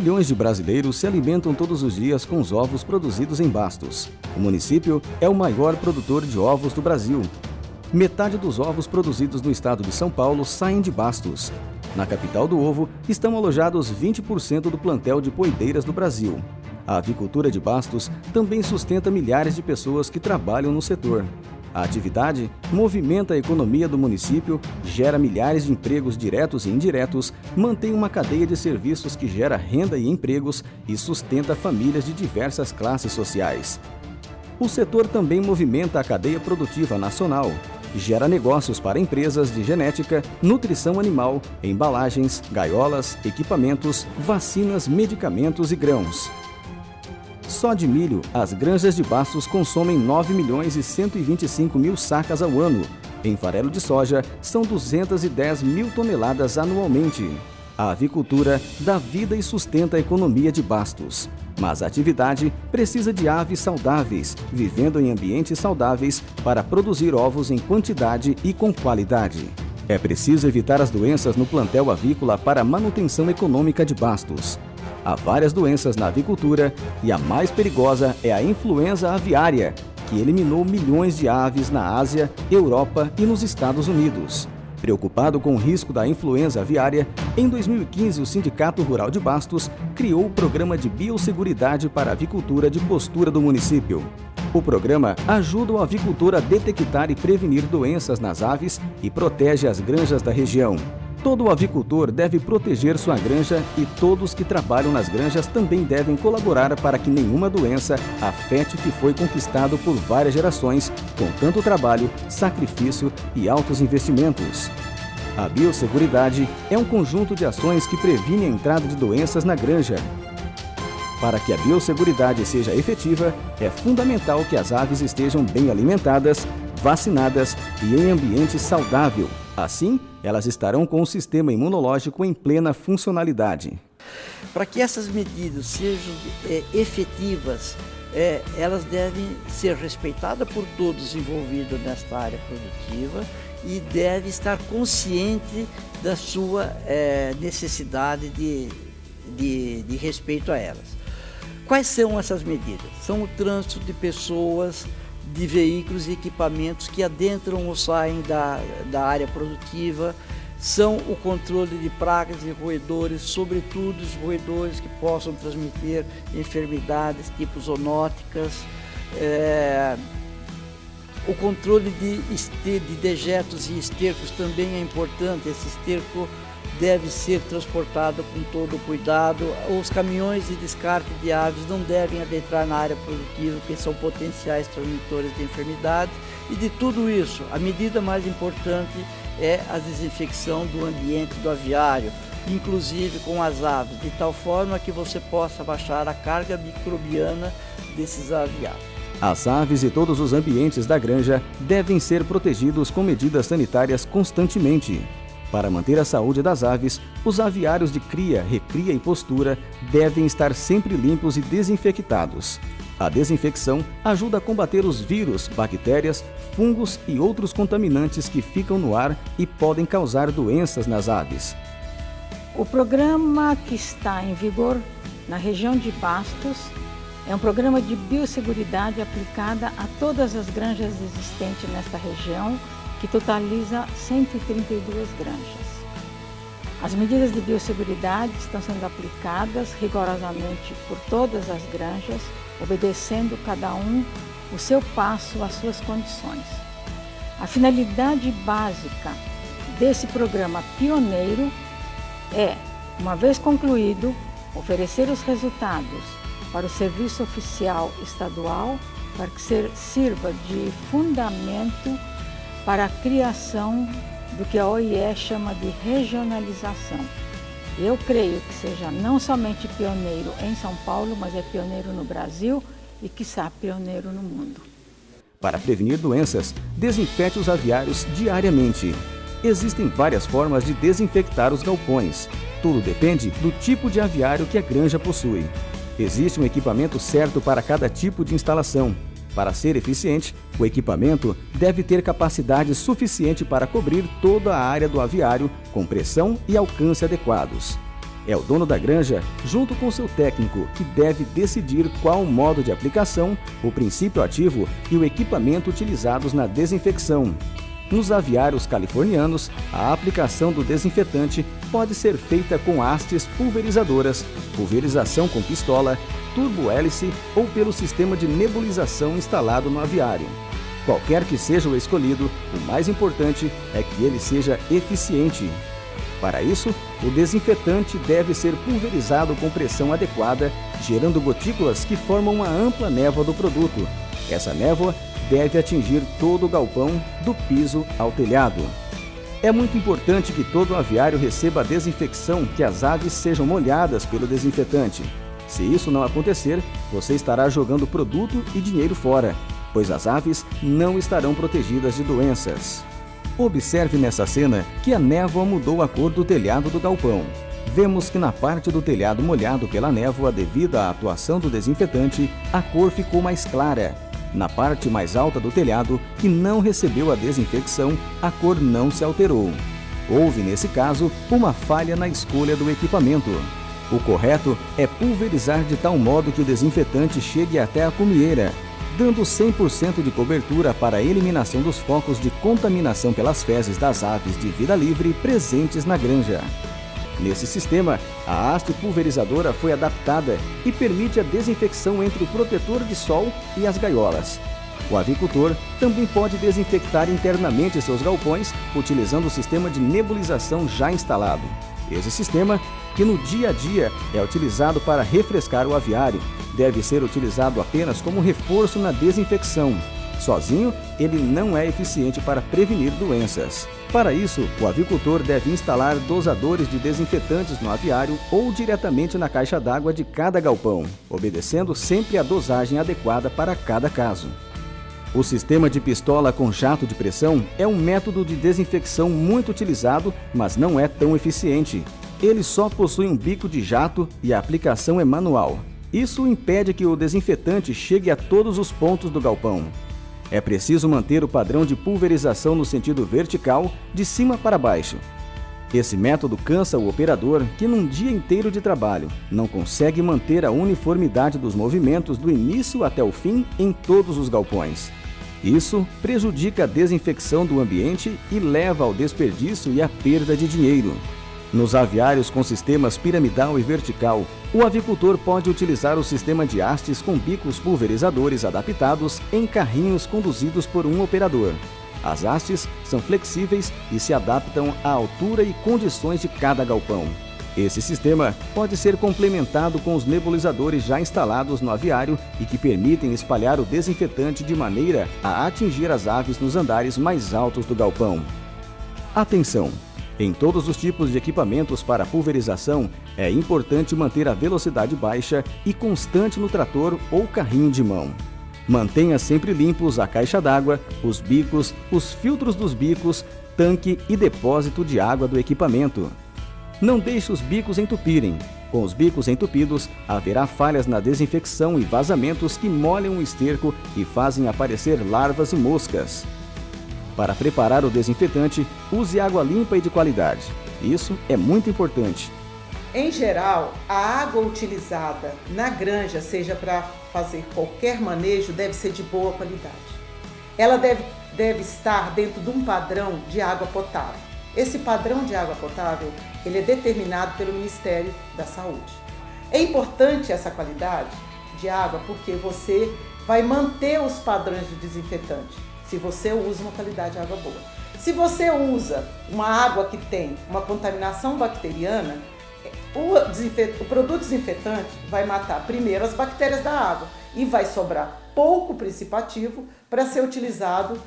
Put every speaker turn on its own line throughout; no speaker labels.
milhões de brasileiros se alimentam todos os dias com os ovos produzidos em Bastos. O município é o maior produtor de ovos do Brasil. Metade dos ovos produzidos no estado de São Paulo saem de Bastos. Na capital do ovo estão alojados 20% do plantel de poideiras do Brasil. A avicultura de Bastos também sustenta milhares de pessoas que trabalham no setor. A atividade movimenta a economia do município, gera milhares de empregos diretos e indiretos, mantém uma cadeia de serviços que gera renda e empregos e sustenta famílias de diversas classes sociais. O setor também movimenta a cadeia produtiva nacional, gera negócios para empresas de genética, nutrição animal, embalagens, gaiolas, equipamentos, vacinas, medicamentos e grãos. Só de milho, as granjas de Bastos consomem 9 milhões e 125 mil sacas ao ano. Em farelo de soja, são 210 mil toneladas anualmente. A avicultura dá vida e sustenta a economia de Bastos. Mas a atividade precisa de aves saudáveis, vivendo em ambientes saudáveis para produzir ovos em quantidade e com qualidade. É preciso evitar as doenças no plantel avícola para a manutenção econômica de Bastos. Há várias doenças na avicultura e a mais perigosa é a influenza aviária, que eliminou milhões de aves na Ásia, Europa e nos Estados Unidos. Preocupado com o risco da influenza aviária, em 2015 o Sindicato Rural de Bastos criou o Programa de Biosseguridade para a Avicultura de Postura do município. O programa ajuda o avicultor a detectar e prevenir doenças nas aves e protege as granjas da região. Todo avicultor deve proteger sua granja e todos que trabalham nas granjas também devem colaborar para que nenhuma doença afete o que foi conquistado por várias gerações, com tanto trabalho, sacrifício e altos investimentos. A biosseguridade é um conjunto de ações que previne a entrada de doenças na granja. Para que a biosseguridade seja efetiva, é fundamental que as aves estejam bem alimentadas, vacinadas e em ambiente saudável. Assim, elas estarão com o sistema imunológico em plena funcionalidade.
Para que essas medidas sejam efetivas, elas devem ser respeitadas por todos envolvidos nesta área produtiva e deve estar consciente da sua necessidade de respeito a elas. Quais são essas medidas? São o trânsito de pessoas, de veículos e equipamentos que adentram ou saem da área produtiva, são o controle de pragas e roedores, sobretudo os roedores que possam transmitir enfermidades tipo zoonóticas, o controle de dejetos e estercos também é importante. Esse esterco deve ser transportado com todo o cuidado. Os caminhões de descarte de aves não devem adentrar na área produtiva, porque são potenciais transmitores de enfermidades. E de tudo isso, a medida mais importante é a desinfecção do ambiente do aviário, inclusive com as aves, de tal forma que você possa baixar a carga microbiana desses aviários.
As aves e todos os ambientes da granja devem ser protegidos com medidas sanitárias constantemente. Para manter a saúde das aves, os aviários de cria, recria e postura devem estar sempre limpos e desinfectados. A desinfecção ajuda a combater os vírus, bactérias, fungos e outros contaminantes que ficam no ar e podem causar doenças nas aves.
O programa que está em vigor na região de Bastos é um programa de biosseguridade aplicada a todas as granjas existentes nesta região, que totaliza 132 granjas. As medidas de biosseguridade estão sendo aplicadas rigorosamente por todas as granjas, obedecendo cada um o seu passo às suas condições. A finalidade básica desse programa pioneiro é, uma vez concluído, oferecer os resultados para o Serviço Oficial Estadual para que sirva de fundamento para a criação do que a OIE chama de regionalização. Eu creio que seja não somente pioneiro em São Paulo, mas é pioneiro no Brasil e, quiçá, pioneiro no mundo.
Para prevenir doenças, desinfete os aviários diariamente. Existem várias formas de desinfectar os galpões. Tudo depende do tipo de aviário que a granja possui. Existe um equipamento certo para cada tipo de instalação. Para ser eficiente, o equipamento deve ter capacidade suficiente para cobrir toda a área do aviário com pressão e alcance adequados. É o dono da granja, junto com seu técnico, que deve decidir qual o modo de aplicação, o princípio ativo e o equipamento utilizados na desinfecção. Nos aviários californianos, a aplicação do desinfetante pode ser feita com hastes pulverizadoras, pulverização com pistola, turbo-hélice ou pelo sistema de nebulização instalado no aviário. Qualquer que seja o escolhido, o mais importante é que ele seja eficiente. Para isso, o desinfetante deve ser pulverizado com pressão adequada, gerando gotículas que formam uma ampla névoa do produto. Essa névoa deve atingir todo o galpão, do piso ao telhado. É muito importante que todo o aviário receba a desinfecção, que as aves sejam molhadas pelo desinfetante. Se isso não acontecer, você estará jogando produto e dinheiro fora, pois as aves não estarão protegidas de doenças. Observe nessa cena que a névoa mudou a cor do telhado do galpão. Vemos que na parte do telhado molhado pela névoa devido à atuação do desinfetante, a cor ficou mais clara. Na parte mais alta do telhado, que não recebeu a desinfecção, a cor não se alterou. Houve, nesse caso, uma falha na escolha do equipamento. O correto é pulverizar de tal modo que o desinfetante chegue até a cumieira, dando 100% de cobertura para a eliminação dos focos de contaminação pelas fezes das aves de vida livre presentes na granja. Nesse sistema, a haste pulverizadora foi adaptada e permite a desinfecção entre o protetor de sol e as gaiolas. O avicultor também pode desinfectar internamente seus galpões utilizando o sistema de nebulização já instalado. Esse sistema, que no dia a dia é utilizado para refrescar o aviário, deve ser utilizado apenas como reforço na desinfecção. Sozinho, ele não é eficiente para prevenir doenças. Para isso, o avicultor deve instalar dosadores de desinfetantes no aviário ou diretamente na caixa d'água de cada galpão, obedecendo sempre a dosagem adequada para cada caso. O sistema de pistola com jato de pressão é um método de desinfecção muito utilizado, mas não é tão eficiente. Ele só possui um bico de jato e a aplicação é manual. Isso impede que o desinfetante chegue a todos os pontos do galpão. É preciso manter o padrão de pulverização no sentido vertical, de cima para baixo. Esse método cansa o operador que, num dia inteiro de trabalho, não consegue manter a uniformidade dos movimentos do início até o fim em todos os galpões. Isso prejudica a desinfecção do ambiente e leva ao desperdício e à perda de dinheiro. Nos aviários com sistemas piramidal e vertical, o avicultor pode utilizar o sistema de hastes com bicos pulverizadores adaptados em carrinhos conduzidos por um operador. As hastes são flexíveis e se adaptam à altura e condições de cada galpão. Esse sistema pode ser complementado com os nebulizadores já instalados no aviário e que permitem espalhar o desinfetante de maneira a atingir as aves nos andares mais altos do galpão. Atenção! Em todos os tipos de equipamentos para pulverização, é importante manter a velocidade baixa e constante no trator ou carrinho de mão. Mantenha sempre limpos a caixa d'água, os bicos, os filtros dos bicos, tanque e depósito de água do equipamento. Não deixe os bicos entupirem. Com os bicos entupidos, haverá falhas na desinfecção e vazamentos que molham o esterco e fazem aparecer larvas e moscas. Para preparar o desinfetante, use água limpa e de qualidade. Isso é muito importante.
Em geral, a água utilizada na granja, seja para fazer qualquer manejo, deve ser de boa qualidade. Ela deve estar dentro de um padrão de água potável. Esse padrão de água potável, ele é determinado pelo Ministério da Saúde. É importante essa qualidade de água porque você vai manter os padrões do desinfetante. Se você usa uma qualidade de água boa. Se você usa uma água que tem uma contaminação bacteriana, o produto desinfetante vai matar primeiro as bactérias da água e vai sobrar pouco princípio ativo para ser utilizado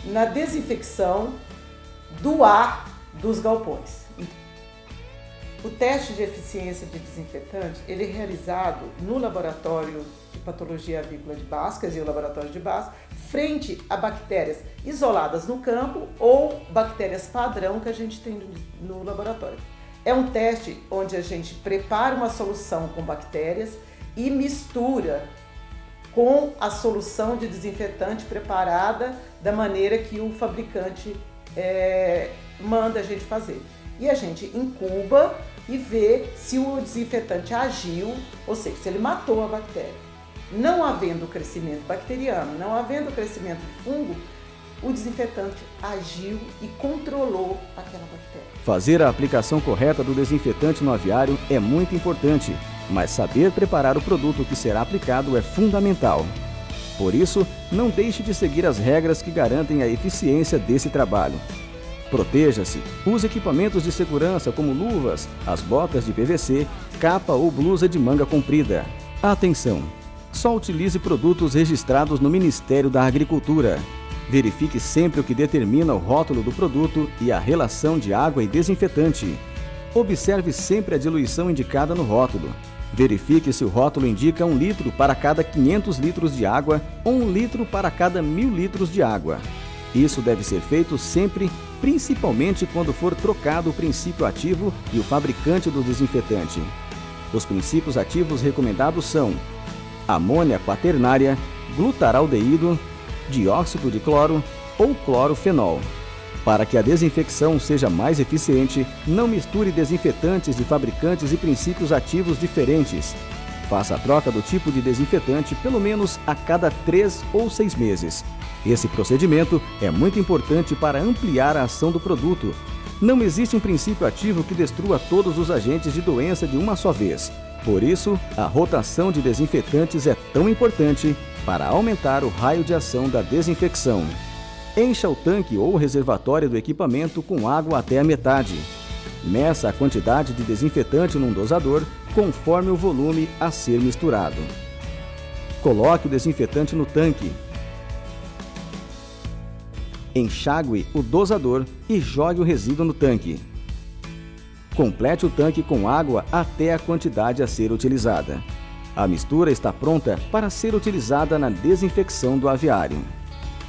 na desinfecção do ar dos galpões. O teste de eficiência de desinfetante ele é realizado no laboratório de patologia avícola de Bascas e o laboratório de Bascas, frente a bactérias isoladas no campo ou bactérias padrão que a gente tem no laboratório. É um teste onde a gente prepara uma solução com bactérias e mistura com a solução de desinfetante preparada da maneira que o fabricante manda a gente fazer. E a gente incuba e ver se o desinfetante agiu, ou seja, se ele matou a bactéria. Não havendo crescimento bacteriano, não havendo crescimento de fungo, o desinfetante agiu e controlou aquela bactéria.
Fazer a aplicação correta do desinfetante no aviário é muito importante, mas saber preparar o produto que será aplicado é fundamental. Por isso, não deixe de seguir as regras que garantem a eficiência desse trabalho. Proteja-se, use equipamentos de segurança como luvas, as botas de PVC, capa ou blusa de manga comprida. Atenção! Só utilize produtos registrados no Ministério da Agricultura. Verifique sempre o que determina o rótulo do produto e a relação de água e desinfetante. Observe sempre a diluição indicada no rótulo. Verifique se o rótulo indica 1 litro para cada 500 litros de água ou 1 litro para cada 1000 litros de água. Isso deve ser feito sempre, principalmente quando for trocado o princípio ativo e o fabricante do desinfetante. Os princípios ativos recomendados são amônia quaternária, glutaraldeído, dióxido de cloro ou clorofenol. Para que a desinfecção seja mais eficiente, não misture desinfetantes de fabricantes e princípios ativos diferentes. Faça a troca do tipo de desinfetante pelo menos a cada 3 ou 6 meses. Esse procedimento é muito importante para ampliar a ação do produto. Não existe um princípio ativo que destrua todos os agentes de doença de uma só vez. Por isso, a rotação de desinfetantes é tão importante para aumentar o raio de ação da desinfecção. Encha o tanque ou reservatório do equipamento com água até a metade. Meça a quantidade de desinfetante num dosador conforme o volume a ser misturado. Coloque o desinfetante no tanque. Enxague o dosador e jogue o resíduo no tanque. Complete o tanque com água até a quantidade a ser utilizada. A mistura está pronta para ser utilizada na desinfecção do aviário.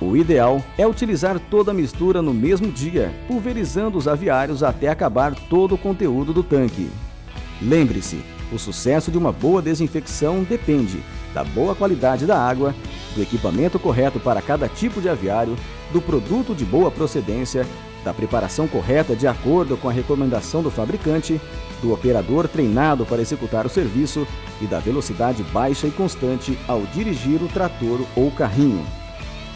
O ideal é utilizar toda a mistura no mesmo dia, pulverizando os aviários até acabar todo o conteúdo do tanque. Lembre-se, o sucesso de uma boa desinfecção depende da boa qualidade da água, do equipamento correto para cada tipo de aviário, do produto de boa procedência, da preparação correta de acordo com a recomendação do fabricante, do operador treinado para executar o serviço e da velocidade baixa e constante ao dirigir o trator ou carrinho.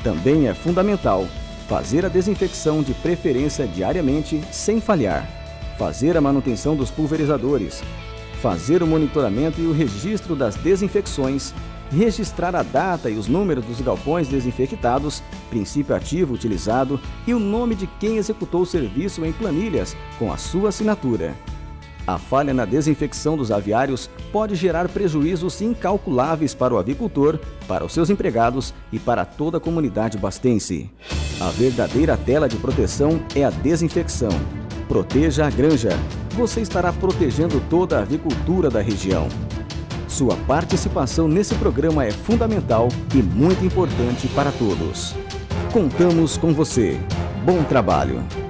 Também é fundamental fazer a desinfecção de preferência diariamente sem falhar, fazer a manutenção dos pulverizadores, fazer o monitoramento e o registro das desinfecções, registrar a data e os números dos galpões desinfectados, princípio ativo utilizado e o nome de quem executou o serviço em planilhas com a sua assinatura. A falha na desinfecção dos aviários pode gerar prejuízos incalculáveis para o avicultor, para os seus empregados e para toda a comunidade bastense. A verdadeira tela de proteção é a desinfecção. Proteja a granja. Você estará protegendo toda a avicultura da região. Sua participação nesse programa é fundamental e muito importante para todos. Contamos com você. Bom trabalho!